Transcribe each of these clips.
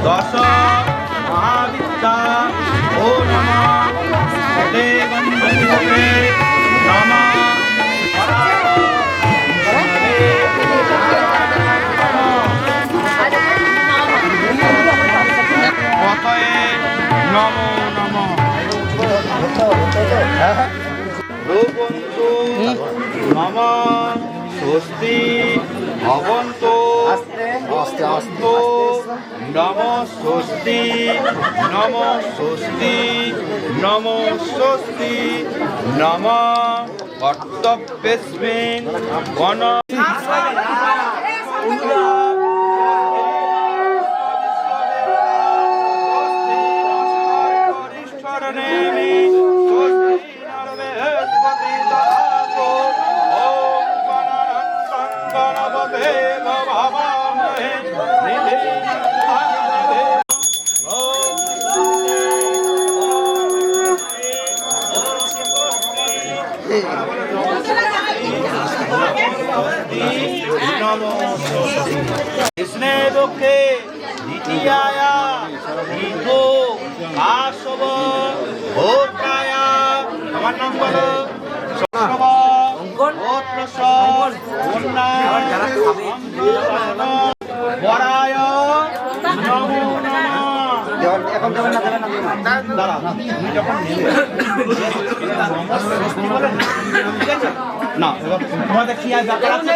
দশ মহাবিদ্যা ও নমঃ দেবন্দে নমঃ নমো নমঃ রূপন্তু নমঃ স্বস্তি ভবন্তু অস্তু নমো স্বস্তি নমো স্বস্তি নমো স্বস্তি নমঃ কর্তব্যস্মিন গণ কৃষ্ণে দুঃখে দ্বিতীয়ায়া ঋতু কাশব ভোত্রায়া আমার নাম বলো বরায় নমো এখন দাঁড়া তুমি যখন না তোমাদের কি ব্যাপার আছে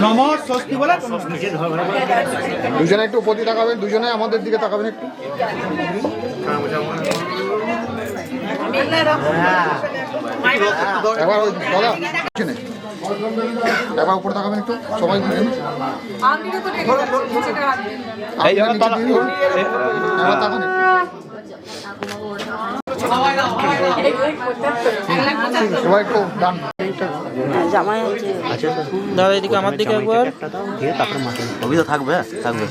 নমঃ স্বস্তি বলে দুজনে একটু উপরে তাকাবেন, দুজনে আমাদের দিকে তাকাবেন একটু। এবার ওই দাদা এবার উপরে তাকাবেন একটু সবাই বুঝেন। এবার তাকান এবার একটু ডান দাদা এদিকে আমার দিকে একবার অভিযোগ থাকবে থাকবে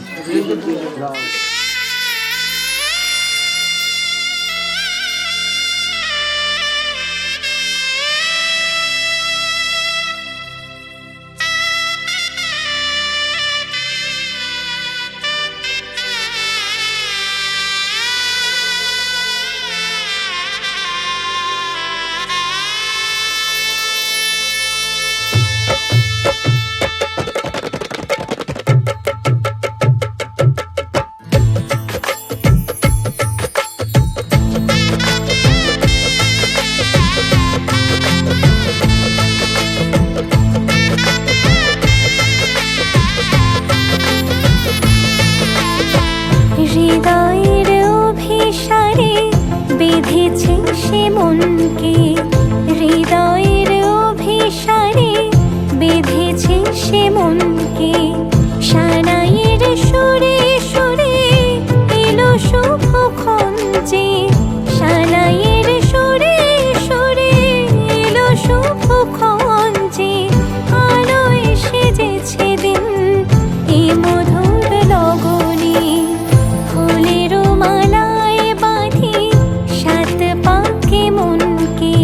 হৃদয়ের অভিসারে বেঁধেছে সে মনকে, হৃদয়ের অভিসারে বেঁধেছে সে মনকে, সানাইয়ের সুরে সুরে এলো শুভক্ষণ যে, সানাইয়ের সুরে সুরে এলো শুভক্ষণ যে, আলোয় সেজেছে দিন এ মধুর লগনে, ফুলের মালায় বাঁধি সাত পাকে মনকে,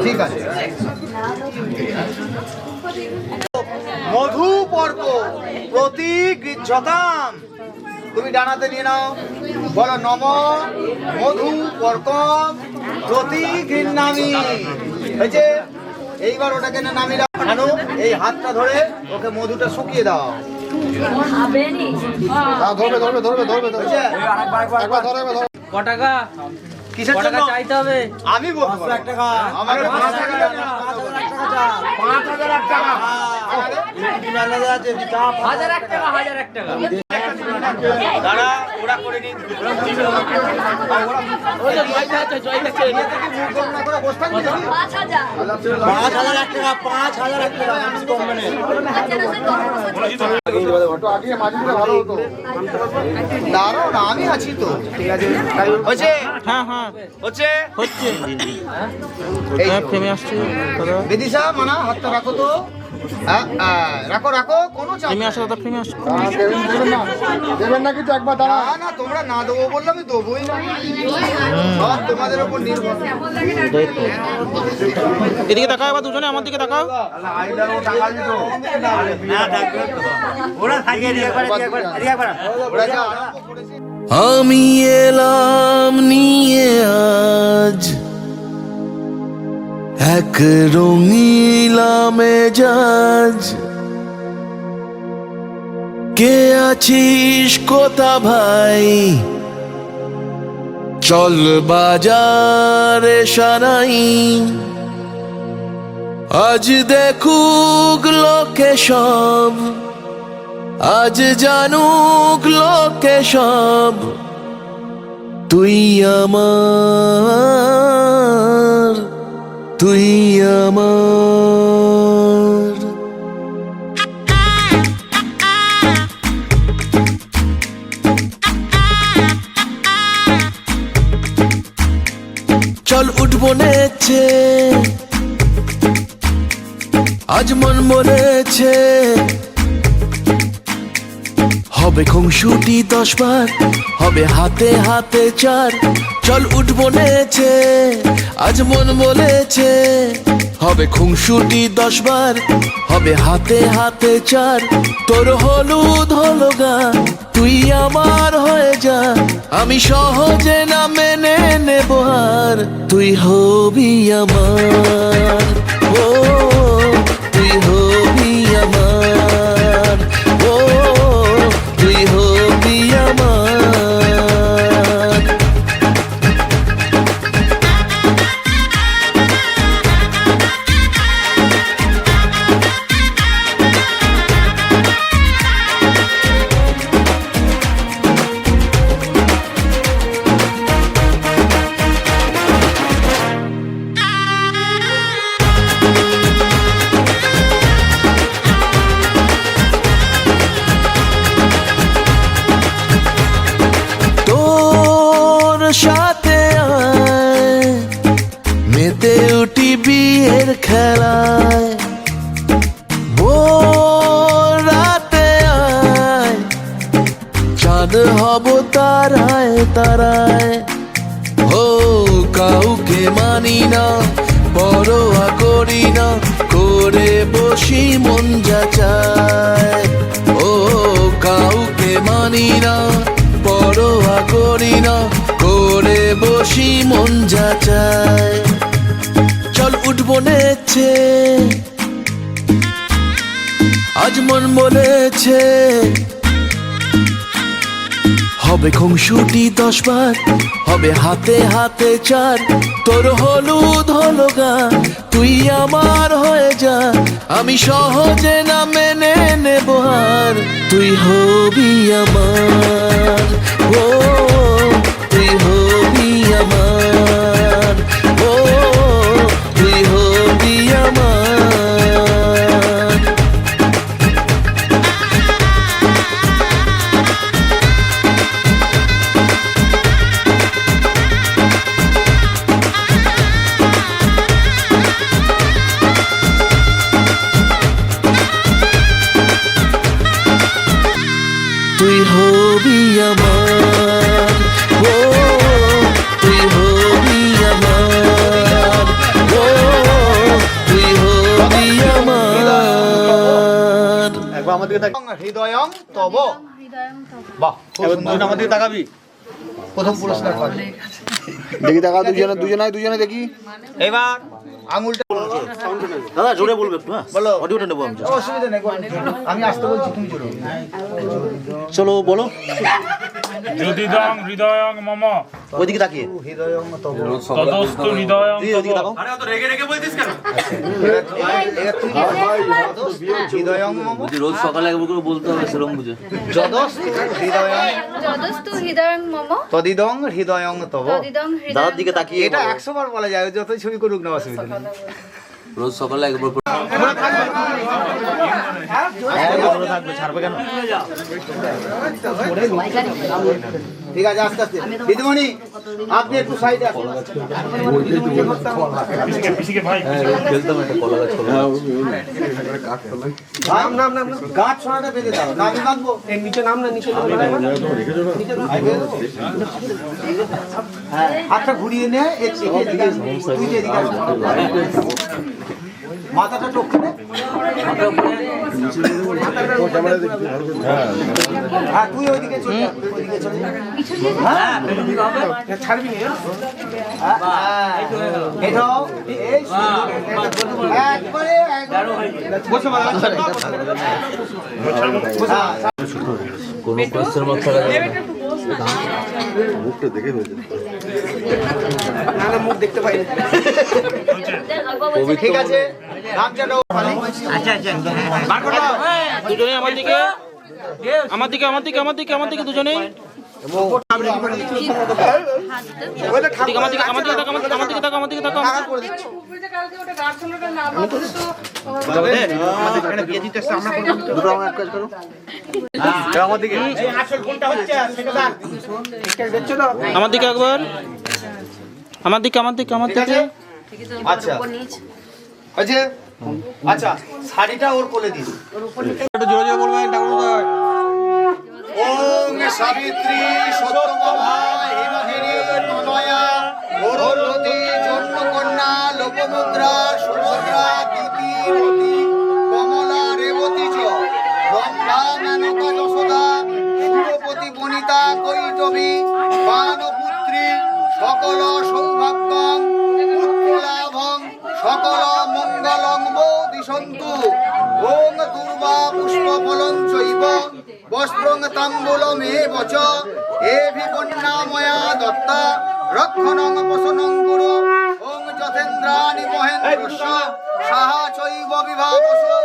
ঠিক আছে। মধু পর্ক প্রতি গৃহ্যতাম, তুমি ডানাতে নিয়ে নাও, বলো নম মধু পর্কম প্রতি গৃহ্ণামি। হয়েছে? এইবার ওটাকে না নামিয়ে দাও। নানু, এই হাতটা ধরে ওকে মধুটা শুকিয়ে দাও। ধরবে ধরবে ধরবে ধরবে ধরবে হয়েছে? একবার ধরো একবার ধরো। ক টাকা কিসের জন্য চাইতে হবে? আমি বলবো 1 টাকা। আমার 5 টাকা দাও। 5,000 টাকা। হাজার এক টাকা। দাঁড়া, ওরা করে নিন। ওই তো জয় যাচ্ছে, জয় যাচ্ছে। মুখ গরম না করে বসে থাকবি নাকি? 5,000 টাকা, 5,000 টাকা। আমি কম মানে। একটু আগে মাঝে দিলে ভালো হতো। দাঁড়াও না, আমি আছি তো। ঠিক আছে। হয়েছে? হ্যাঁ হ্যাঁ হচ্ছে? হচ্ছে। এই হ্যাঁ তো। ফেমে আসছে দাদা। বিদিশা, মানা, হাতটা রাখো তো। রাখো রাখো, কোনো চাপ ফেমে নেই। আসছে দাদা, ফেমে আসছে। দেবেন দেবেন না দেবেন না কিন্তু একবার দাঁড়া। না না, তোমরা না দেবো বললে আমি দেবোই না। সব তোমাদের উপর নির্ভর। এটাই তো। এদিকে তাকাও, এবার দুজনে আমার দিকে তাকাও। ওরা থাকে একবার। ওরা যা আরম্ভ করেছে। আমি এলাম নিয়ে আজ এক রঙিলা মেজাজ, কে আছিস কোথা ভাই, চল বাজারে সারাই, আজ দেখুক লোকে সব, আজ জানুক লোকে সব, তুই আমার, তুই আমার। চল উঠবো নেছে, আজ মন বলেছে, হবে খুংসুটি 10 বার, হবে হাতে হাতে 4, চল উঠবো নেছে, আজ মন বলেছে, হবে খুংসুটি 10 বার, হবে হাতে হাতে 4, তোর হলুদ হলো গা, তুই আমার হয়ে যা, আমি সহজে না মেনে নেব আর, তুই হবি আমার, ও তুই হবি আমার, ও তুই হবি আমার। তোর সাথে আয় মেতে উঠি বিয়ের খেলায়, ভোর রাতে আয় চাঁদ হব তারায় তারায়, ও কাউকে মানি না পরোয়া করি না, করে বসি মন যা চায়, ও কাউকে মানি না পরোয়া করি না, করে বসি মন যা চায়, চল উঠবো নেছে, আজ মন বলেছে, হবে খুংসুটি 10 বার, হবে হাতে হাতে 4, তোর হলুদ হলো গা, তুই আমার হয়ে যা, আমি সহজে না মেনে নেব আর, তুই হবি আমার, ও তুই হবি আমার, ও তুই হবি আমার। তুই হবি আমার। তুই আমার। একবার আমার দিকে তাক হৃদয়ং তব। বাহ, খুব সুন্দর। আমার দিকে তাকাবি। প্রথম পুরস্কার পাবে। দেখি তাকা দুজনে দেখি। এবার আঙুলটা দাদা জোরে বলবে একটু, হ্যাঁ বলো। অডিওটা নেবো আমি। অসুবিধা নেই, আমি আসতে বলছি, তুমি চলো। চলো বলো, যদিদং হৃদয়ং মম ওইদিকে তাকিয়ে। হৃদয়ং তব। তদস্তু হৃদয়ং তুই ওইদিকে তাকাও। হৃদয়ং মম রোজ সকালে একবার করে বলতে হবে, সেরকম বুঝে। যদস্তু হৃদয়ং যদস্তু হৃদয়ং মম তদিদং হৃদয়ং তব। তদিদং হৃদয়ং দাদার দিকে তাকিয়ে এটা বলো। 100 বার বলা যায়, যতই ছবি করুক না, অসুবিধা নেই। রোজ সকালে একবার করে থাকবে, ছাড়বে কেন? ঠিক আছে, আস্তে আস্তে। দিদিমণি, আপনি একটু সাইডে আসুন। পিছিয়ে ভাই গাছ ছড়াটা বেঁধে দাও, না আমি বাঁধবো। হ্যাঁ, হাতটা ঘুরিয়ে নে, এদিকে আসবি। তুই যে এদিকে আসবি। মাথাটা টপকে নে। হ্যাঁ, তুই ওইদিকে চলে যা, ওইদিকে চলে যা। হ্যাঁ, ছাড়বি না। হ্যাঁ, এটাও এই একবারে বসে বলা। কোনো কোয়েশ্চেন মার্ক ছাড়া যাবে না। মুখটা দেখে হয়েছে। মুখ দেখতে পাই না। ঠিক আছে, গামছাটাও বার করে দাও। দুজনে আমার দিকে, আমার দিকে, আমার দিকে, আমার দিকে, আমার দিকে দুজনেই। এদিকে আমার দিকে, আমার দিকে তাকাও, আমার দিকে তাকাও, আমার দিকে তাকাও। আমার দিকে আসল কোনটা হচ্ছে সেটা দেখ। ঠিকঠাক দেখছো তো? আমার দিকে একবার, আমার দিকে, আমার দিকে, আমার ঠিক আছে? দিকে। আচ্ছা আছে। আচ্ছা, শাড়িটা ওর কোলে দিস। একটু জোরে জোরে বলবেন ঠাকুর। ওম সাবিত্রী সত্যভামা হেমগিরি তনয়া অরুন্ধতী জন্মকন্যা লোকমুদ্রা সুভদ্রা দ্বিতীয়তী কমলা রেবতী চ ব্রহ্মা মেনকা যশোদা সুরপতি বনিতা কৈটবী বানপুত্রী সকল সৌভাগ্যং পুত্রলাভং সকল মঙ্গলং বৌদি সন্তু। ওং দুর্বা পুষ্পফলং চৈব বস্ত্রং তাম্বুলমেব চ এভি কন্যাময়া দত্তা রক্ষণং পোষণং কুরু। ওং যথেন্দ্রাণি মহেন্দ্রস্য সাহা চৈব বিভাবসু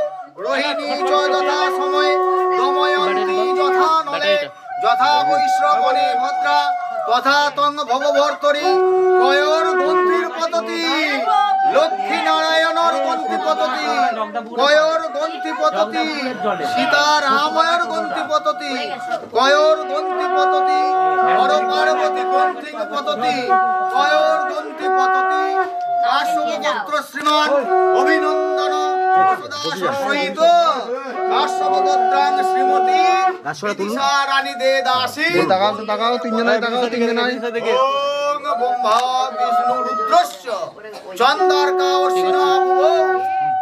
রোহিণী চ যথা সময়ে দময়ন্তী যথা নলে যথা বৈশ্রবণে ভদ্রা তথা তং ভবভর্তরি কয়োর গন্ধির পততি লক্ষ্মী নারায়ণর গন্তি পততি কয়োর গন্তি পততি সীতা রাময়ের গন্তি পততি কয়োর গন্তি পততি হর পার্বতী গন্তি পততি কয়োর গন্তি পততি কাশ্যপপুত্র শ্রীমান অভিনন্দন সহিত কাশ্যপগোত্রাং শ্রীমতী বিদিশা রানী দে দাসী। তাকাও তো তাকাও, তিনজনাই তাকাও, তিনজনাই। ওং ব্রহ্মা বিষ্ণু রুদ্রস্য চন্দ্রকা অশ্বিনাভূ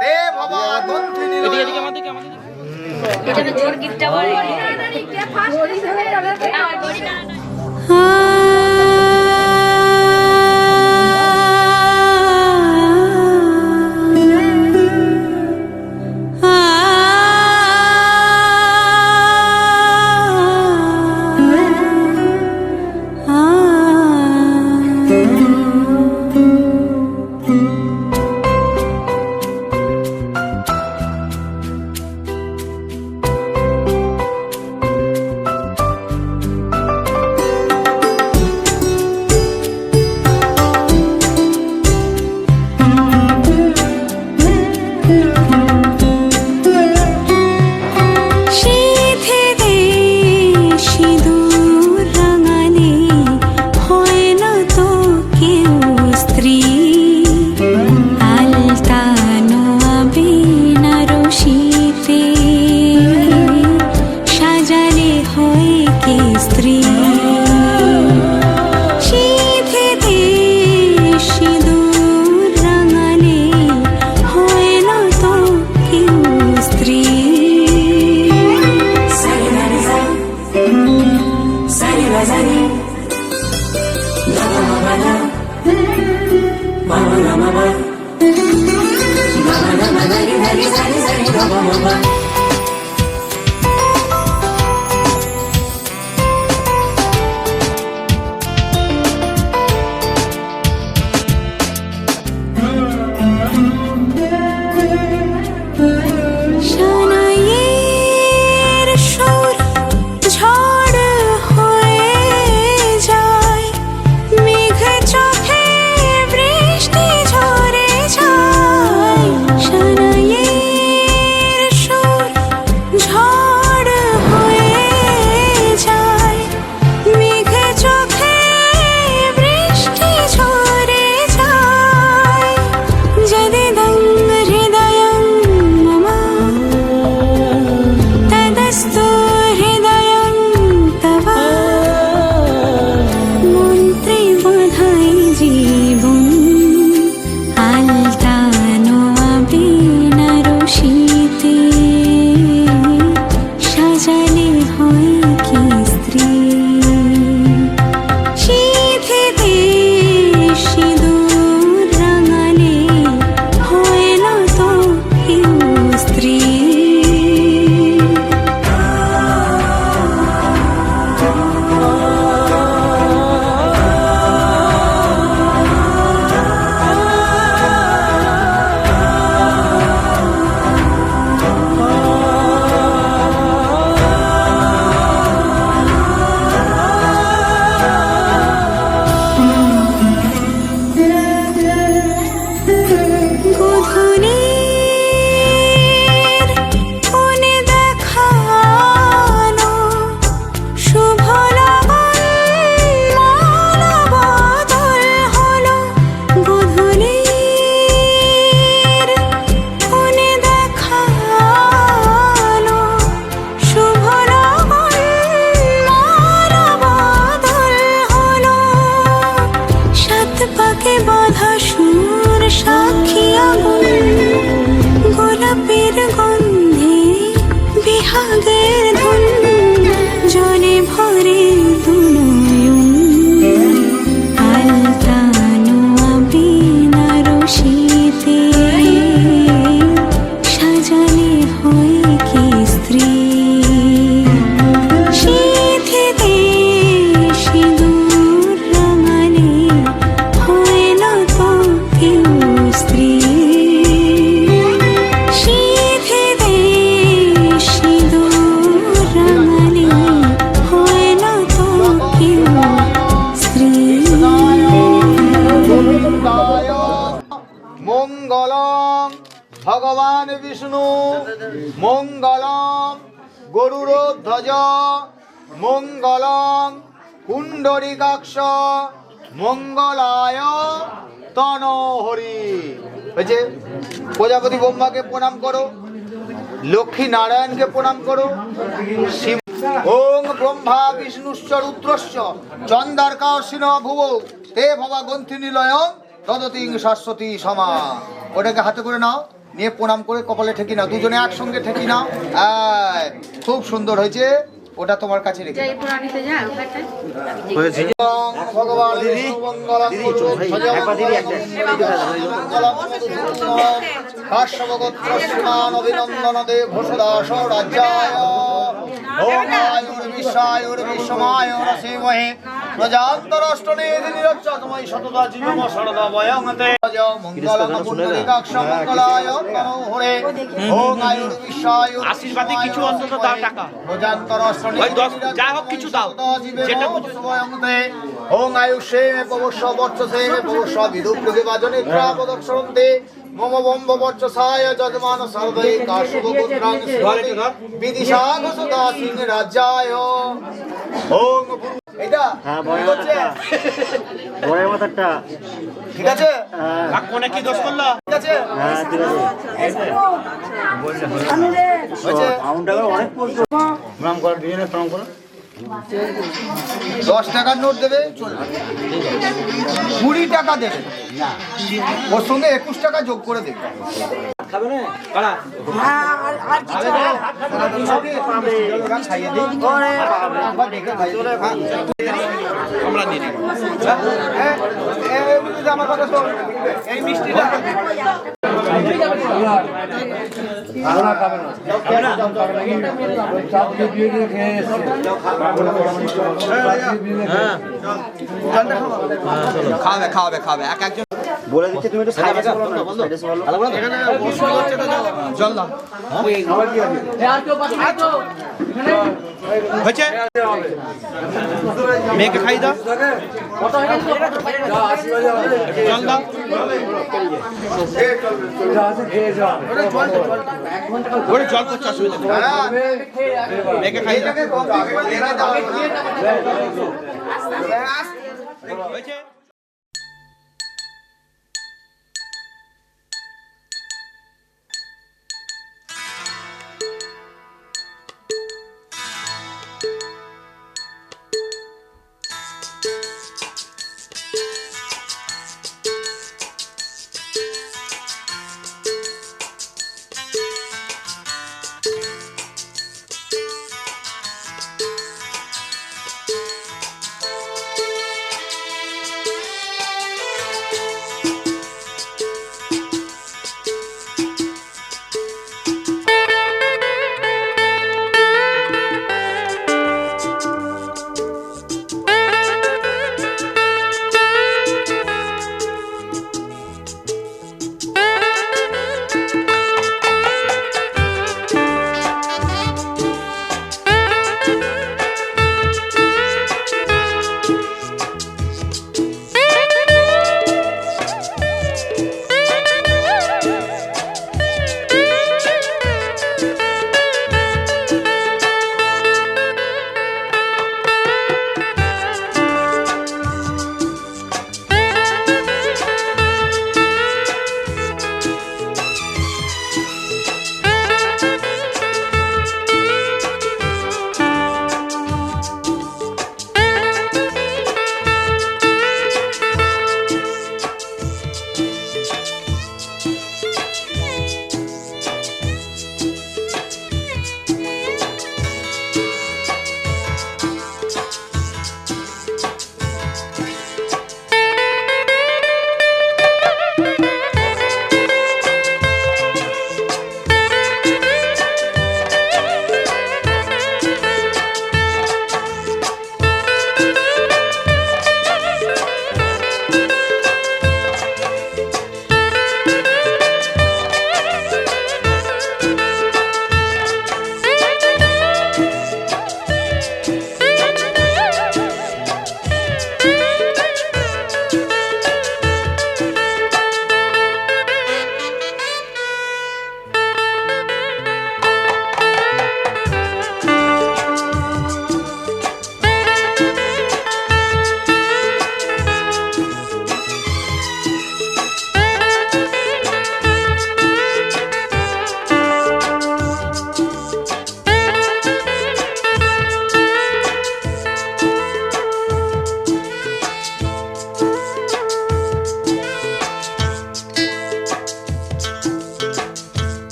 তে ভবা গন্থিনী। এদিকে, এদিকে, আমার দিকে, আমার দিকে। এটা জোর গিটটা বলে সানাইয়ের সুর ঝড় হয়ে যায়, মেঘ চোখে বৃষ্টি ঝরে যায়। সানাইয়ের সুর ঝড় হয়ে যায়, মেঘ চোখে বৃষ্টি ঝরে যায়। যদিদং হৃদয়ং মম তদস্তু হৃদয়ং তব, মন্ত্রে বোধাই জীবন আলতানো আবিনার শীতে, সাজালে হয় কি স্ত্রী। শীতেতে সিঁদুর রাঙালে হয় না তো কেউ স্ত্রী। গোধূলির কোণে দেখানো শুভ লগন মালা বদল হলো। গোধূলির কোণে দেখানো শুভ লগন মালা বদল হলো। সাত পাকে বাঁধা সুর সাক্ষী আগুন, গোলাপের গন্ধে বিহাগের ধুন, জলে ভরে দুনয়ন আলতানো আবিনার শীতে, সাজালে হয় কি স্ত্রী। শীতেতে সিঁদুর রাঙালে হয় না তো কেউ স্ত্রী। শীতেতে সিঁদুর রাঙালে হয় না তো কেউ স্ত্রী। মঙ্গলম ভগবান বিষ্ণু মঙ্গলম গরুড়ধ্বজ মঙ্গলম পুণ্ডরীকাক্ষ মঙ্গলায় তনহরি। হয়েছে? প্রজাপতি ব্রহ্মাকে প্রণাম করো, লক্ষ্মী নারায়ণকে প্রণাম করো, শিব ওং ব্রহ্মা বিষ্ণুশ্চ রুদ্রশ্চ চন্দ্রার্কাশিন ভুব তে ভবা গ্রন্থি নিলয়ং তদতিং শাশ্বতী সমা। ওটাকে হাতে করে নাও, নিয়ে প্রণাম করে কপালে ঠেকি নাও, দুজনে একসঙ্গে ঠেকি নাও। খুব সুন্দর হয়েছে, ওটা তোমার কাছে রেখে দাও। ভগবান বিষ্ণু মঙ্গলম কাশ্যপগোত্র শ্রীমান অভিনন্দন দে ঘোষদাস রাজ্যায় ওম আয়ুর্বিশ্বায়ুর্বিশ্বমায় রসিমহে প্রজান্তরাষ্ট্রনিধি নিরচ্ছতময়ী শতদা জীবম শরদা বয়ংতে মঙ্গলম পুণ্ডরীকাক্ষ মঙ্গলায় তনহরে ওম আয়ুর্বিশ্বায়ুর আশীর্বাদে কিছু অন্তত দাও টাকা, প্রজান্তরাষ্ট্রনিধি যা হোক কিছু দাও, যেটা বয়ংতে ওম আয়ুষেমে পবস্য বর্চসেমে পবস্য বিদুপ্রতিবাজনে প্রদর্শনতে মম বম্ব বর্চসায় যজমান সর্বৈ কাশ্যপগোত্রাং বিদিশা ঘোষদা সিং রাজ্যায় ওম এটা ঠিক আছে? বড়ের মাথাটা ঠিক আছে? কোনে কি দোষ করলো? ঠিক আছে? হ্যাঁ ঠিক আছে হয়েছে? অনেক প্রণাম করো, দুজনে প্রণাম করো। 10 টাকার নোট দেবে, চলবে। 20 টাকা দেবে, ওর সঙ্গে 21 টাকা যোগ করে দেবে। খাবে না? কারা? আমরা নিয়ে নিই। আমার কথা শোন, এই মিষ্টিটা খাওয়াবে খাওয়াবে খাওয়াবে এক একজন বলে দিচ্ছে তুমি একটু সাইডে বলো না সাইডে বলো এখানে বসে হচ্ছে তো জল দাও হয়েছে মেয়েকে খাই দাও জল দাও ওরে জল করছে অসুবিধা নেই মেয়েকে খাই দাও হয়েছে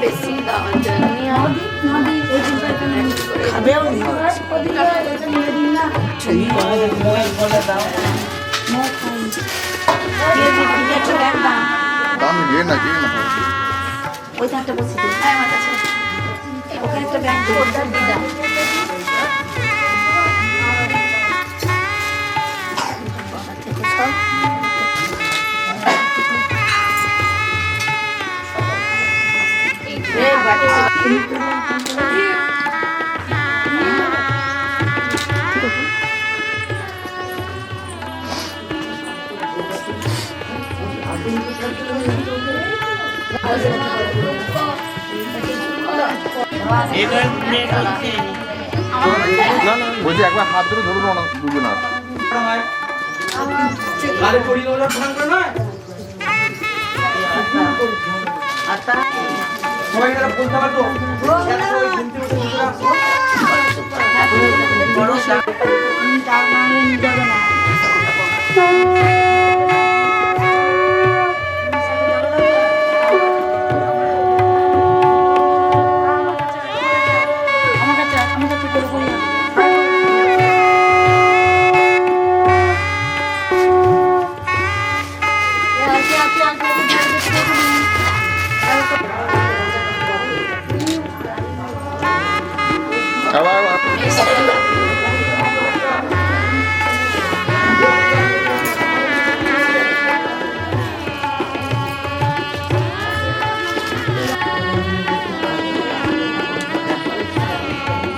বেশি দেওয়ার জন্য খাবেও দাম দিয়ে না দিয়ে না বলছি একবার হাত ধরে ধরুন না দুজন আর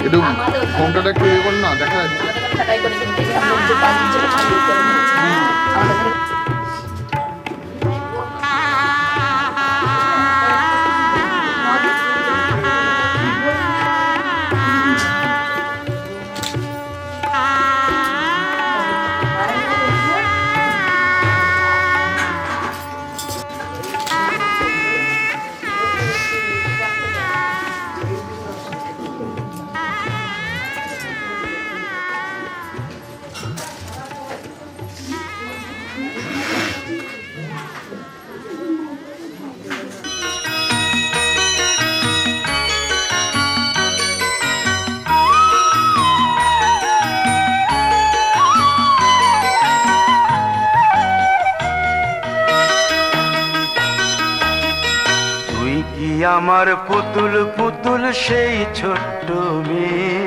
একটু ফোনটা একটু ইয়ে করুন না দেখা যাচ্ছে আমার পুতুল পুতুল সেই ছোট্ট মেয়ে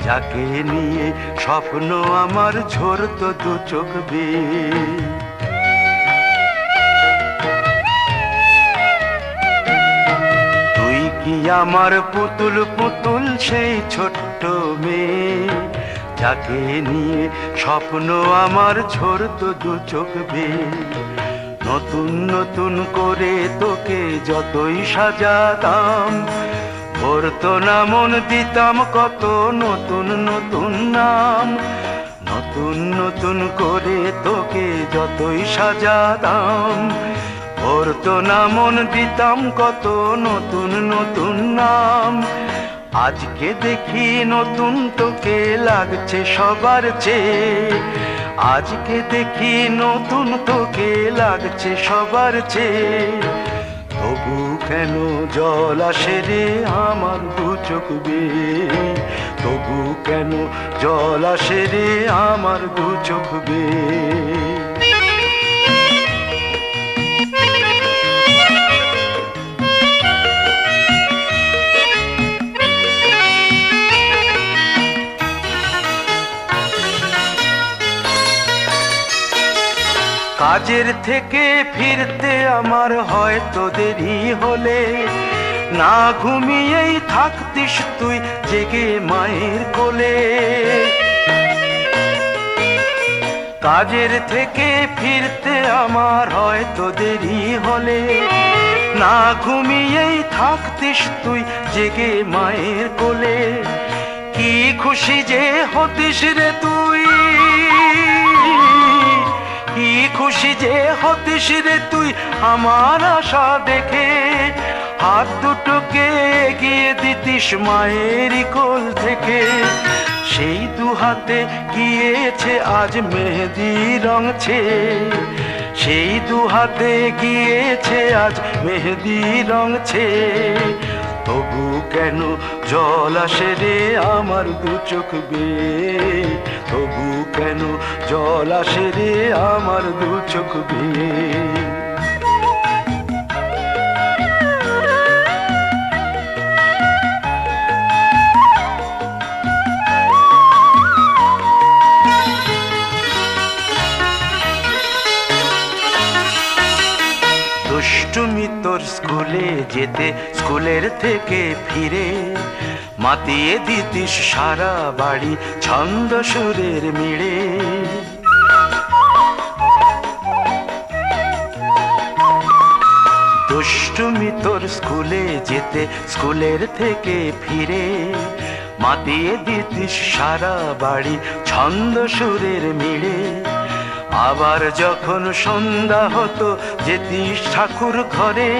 যাকে নিয়ে স্বপ্ন আমার ঝরতো দু চোখ বেয়ে তুই কি আমার পুতুল পুতুল সেই ছোট্ট মেয়ে যাকে নিয়ে স্বপ্ন আমার ঝরতো দু চোখ বেয়ে নতুন নতুন করে তোকে যতই সাজাতাম ভরতো না মন দিতাম কত নতুন নতুন নাম নতুন নতুন করে তোকে যতই সাজাতাম ভরতো না মন দিতাম কত নতুন নতুন নাম আজকে দেখি নতুন তোকে লাগছে সবার চেয়ে আজকে দেখি নতুন তোকে লাগছে সবার চেয়ে তবু কেন জল আসে রে আমার দু চোখ বেয়ে তবু কেন জল আসে রে আমার দু চোখ বেয়ে কাজের থেকে ফিরতে আমার হয়তো দেরি হলে না ঘুমিয়েই থাকতিস তুই জেগে মায়ের কোলে কাজের থেকে ফিরতে আমার হয়তো দেরি হলে না ঘুমিয়েই থাকতিস তুই জেগে মায়ের কোলে কি খুশি যে হতিস রে তুই কি খুশি যে হতিস রে তুই আমার আশা দেখে হাত দুটোকে এগিয়ে দিতিস মায়েরই কোল থেকে সেই দু হাতে গিয়েছে আজ মেহেদি রং ছেয়ে সেই দু হাতে গিয়েছে আজ মেহেদি রং ছেয়ে তবু কেন জল আসে রে আমার দু চোখ বেয়ে, তবু কেন জল আসে রে আমার দু চোখ বেয়ে। দুষ্টুমি তোর স্কুলে যেতে, স্কুলের থেকে ফিরে মাতিয়ে দিতিস সারা বাড়ি ছন্দ সুরের মিড়ে। দুষ্টুমি তোর স্কুলে যেতে, স্কুলের থেকে ফিরে মাতিয়ে দিতিস সারা বাড়ি ছন্দ সুরের মিড়ে। আবার যখন সন্ধ্যা হতো যেতিস ঠাকুর ঘরে,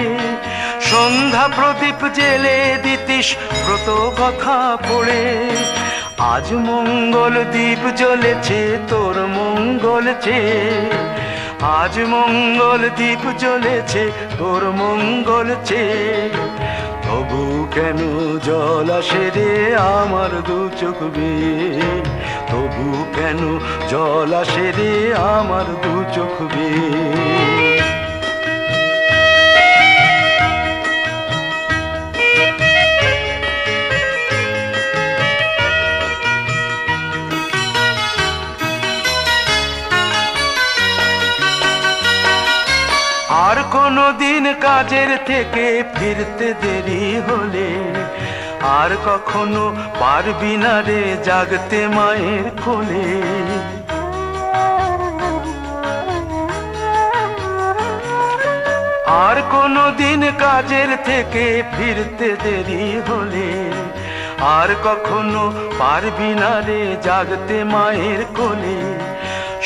সন্ধ্যা প্রদীপ জেলে দিতিস ব্রত কথা পড়ে। আজ মঙ্গল দ্বীপ জ্বলেছে তোর মঙ্গল চেয়ে, আজ মঙ্গল দ্বীপ জ্বলেছে তোর মঙ্গল চেয়ে, তবু কেন জল আসে রে আমার দু চোখ বেয়ে, তবু কেন জল আসে রে আমার দু চোখ বেয়ে। আর কোনো দিন কাজের থেকে ফিরতে দেরি হলে, আর কখনো পারবি না রে জাগতে মায়ের কোলে। আর কোনো দিন কাজের থেকে ফিরতে দেরি হলে, আর কখনো পারবি না রে জাগতে মায়ের কোলে।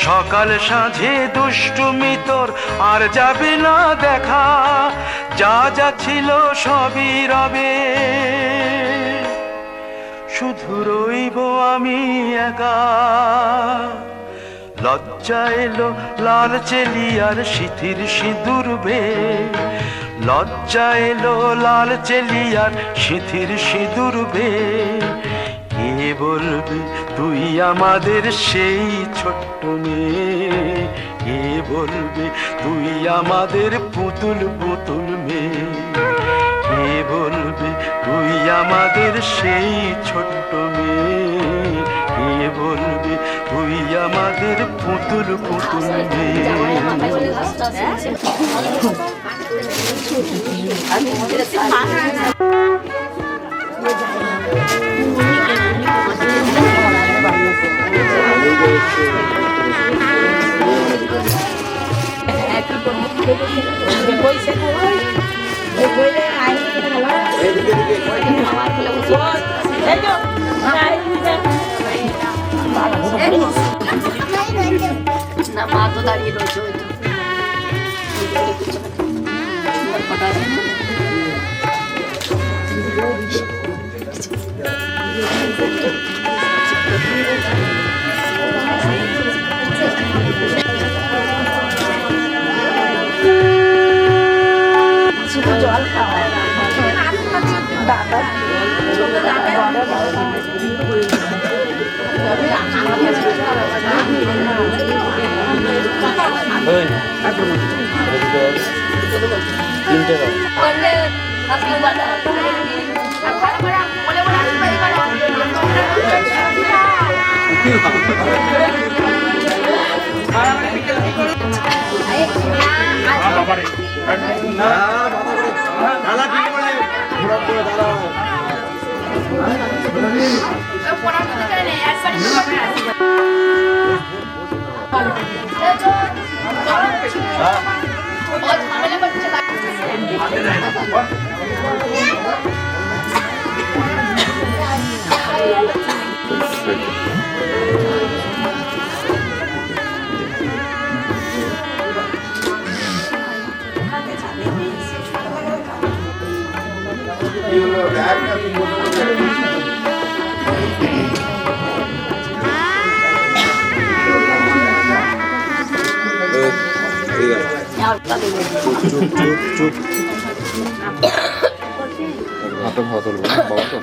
সকাল সাঁঝে দুষ্টুমি তোর আর যাবে না দেখা, যা যা ছিল সবই রবে, শুধু রইব আমি একা। লজ্জা এলো লাল চেলিয়ার সিথির সিঁদুর বেয়ে, লজ্জা এলো লাল চেলিয়ার সিথির সিঁদুর বেয়ে। কে বলবে তুই আমাদের সেই ছোট্ট মেয়ে, কে বলবে তুই আমাদের পুতুল পুতুল মেয়ে, কে বলবে তুই আমাদের সেই ছোট্ট মেয়ে, কে বলবে তুই আমাদের পুতুল পুতুল মেয়ে। না মা তো দাঁড়িয়ে রয়েছে ওই তো জল খাওয়া দাদা হাতটা ভালো তুলবো বাবা তো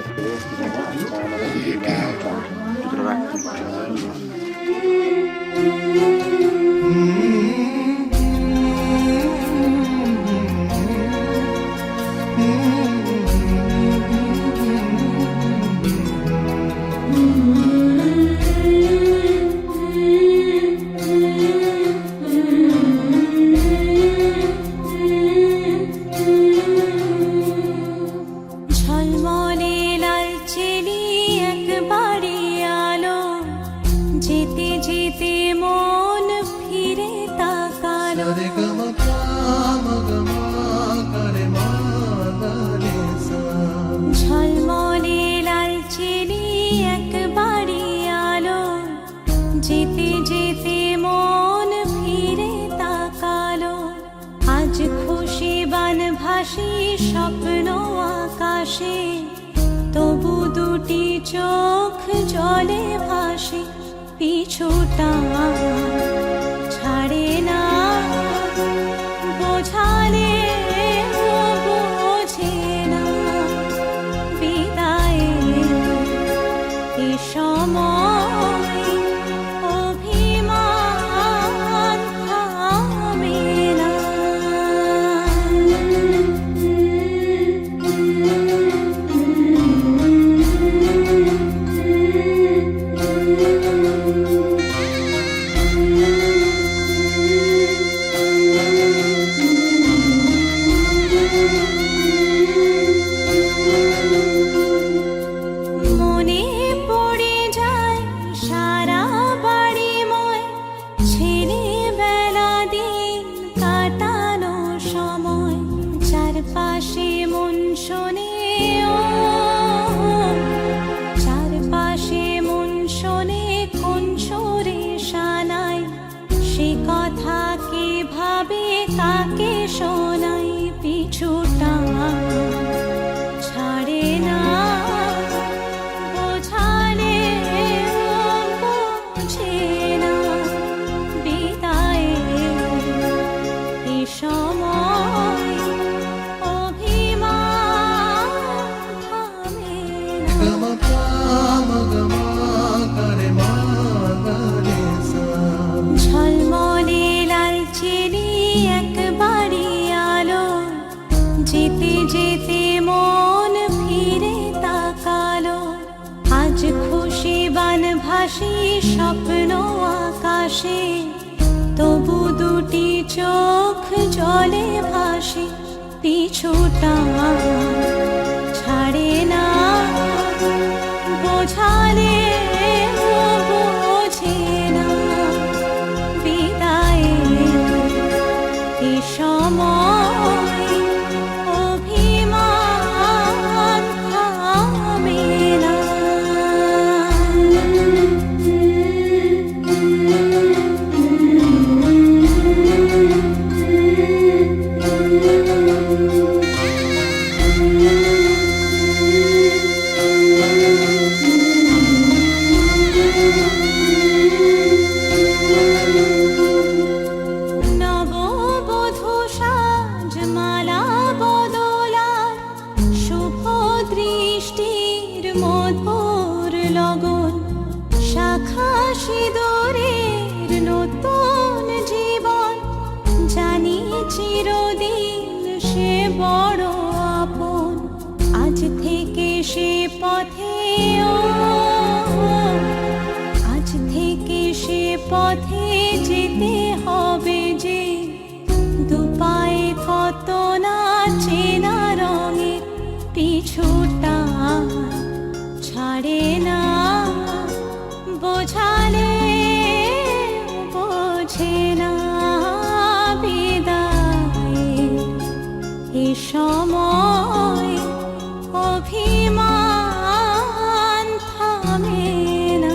ঝলমলে লালচেলি একবারে আলো, যেতে যেতে মন ফিরে তাকালো। ঝলমলে লালচেলি একবারে আলো, যেতে যেতে মন ফিরে তাকালো। আজ খুশি বানভাসি স্বপ্ন আকাশে, তবু দুটি চোখ জলে ভাসে। পিছুটা ছাড়ে না, বোঝালে বোঝে না। বিদায়ের এ সময় অভিমান থামে না। মনে পড়ে যায় সারা বাড়িময় ছেলেবেলা দিন কাটানো সময়। চারপাশে মন শোনে ও, চারপাশে মন শোনে কোন সুরে শানায়। সে কথা কে ভাবে কাকে শোনাই। পিছুটা ছাড়ে না, বোঝালে বোঝে না। বিদায়ের এ সময় অভিমান থামে না। ঝলমলে লালচেলি একবারে আলো, যেতে যেতে মন ফিরে তাকালো। আজ খুশি বানভাসি স্বপ্ন আকাশে, তবু দুটি চোখ জলে ভাসে। পিছুটা ছাড়ে না, বোঝালে বোঝে না। বিদায়ের এ সময় অভিমান থামে না। নববধূ সাজ মালা বদলার, শুভ দৃষ্টির মধুর লগন। শাখা সিঁদুরের নতুন জীবন, জানি চিরদিন সে বড় আপন। আজ থেকে সে পথে ও, আজ থেকে সে পথে যেতে হবে যে। দুপায়ে কত না চেনা রঙের, পিছুটা ছাড়ে না। বোঝালে বোঝে না। বিদায়ের এ সময় অভিমান থামে না।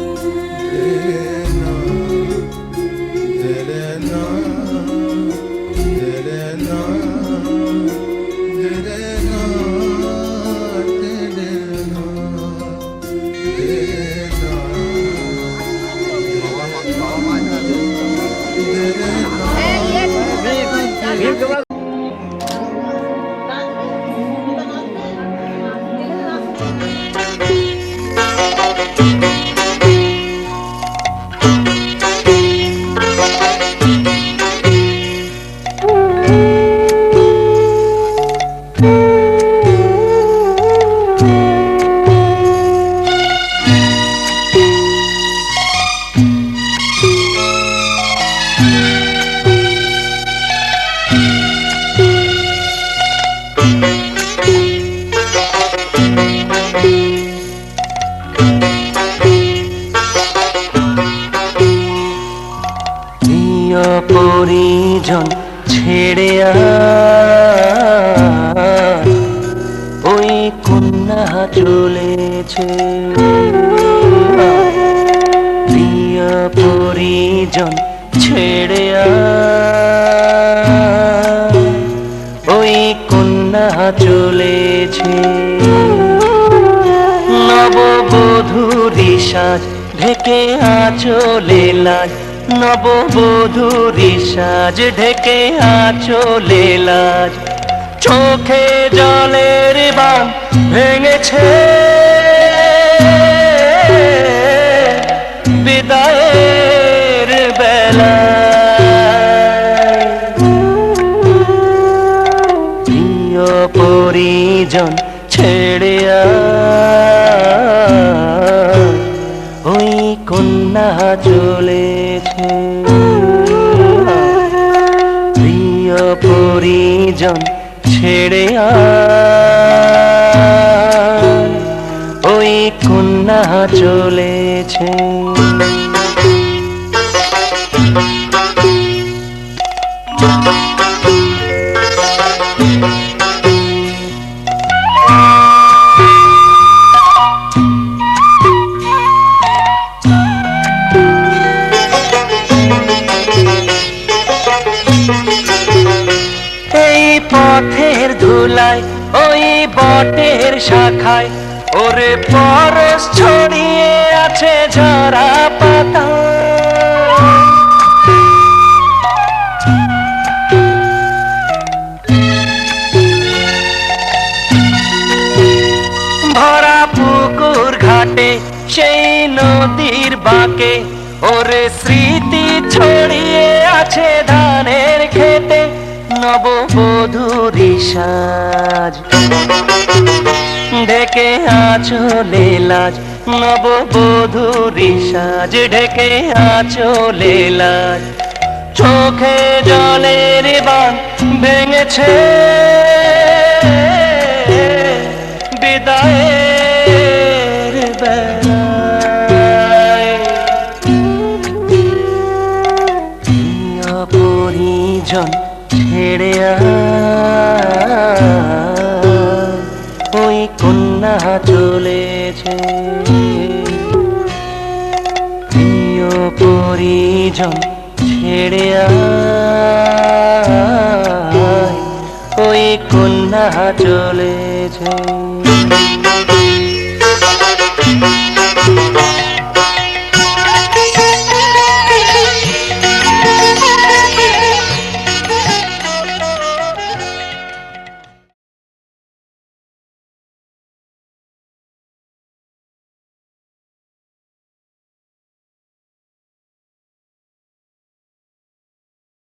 পরিজন ছেড়ে ওই কন্যা চলেছে, প্রিয় পরিজন ছেড়ে ওই কন্যা চলেছে। নববধূরি সাজ ঢেকে আঁচলে লাজ, নববধূরি সাজ ঢেকে আঁচলে লাজ, চোখে জলের বাঁধ ভেঙেছে, বিদায়ের বেলা প্রিয় পরিজন ছেড়ে ওই কন্যা চলেছে, প্রিয় পরিজন ছেড়ে ওই কন্যা চলেছে। এই পথের ধুলায় ওই বটের শাখায় ওরে পরশ ছড়িয়ে আছে ঝরা পাতা, ভরা পুকুর ঘাটে সেই নদীর বাঁকে ওরে স্মৃতি ছড়িয়ে আছে ধানের খেতে, নববধূরি সাজ ঢেকে আঁচলে লাজ, নববধূরি সাজ ঢেকে আঁচলে লাজ, চোখে জলের বাঁধ ভেঙেছে, বিদায়ের বেলায় প্রিয় পরিজন ছেড়ে ওই কন্যা চলেছে, প্রিয় পরিজন ছেড়ে ওই কন্যা চলেছে।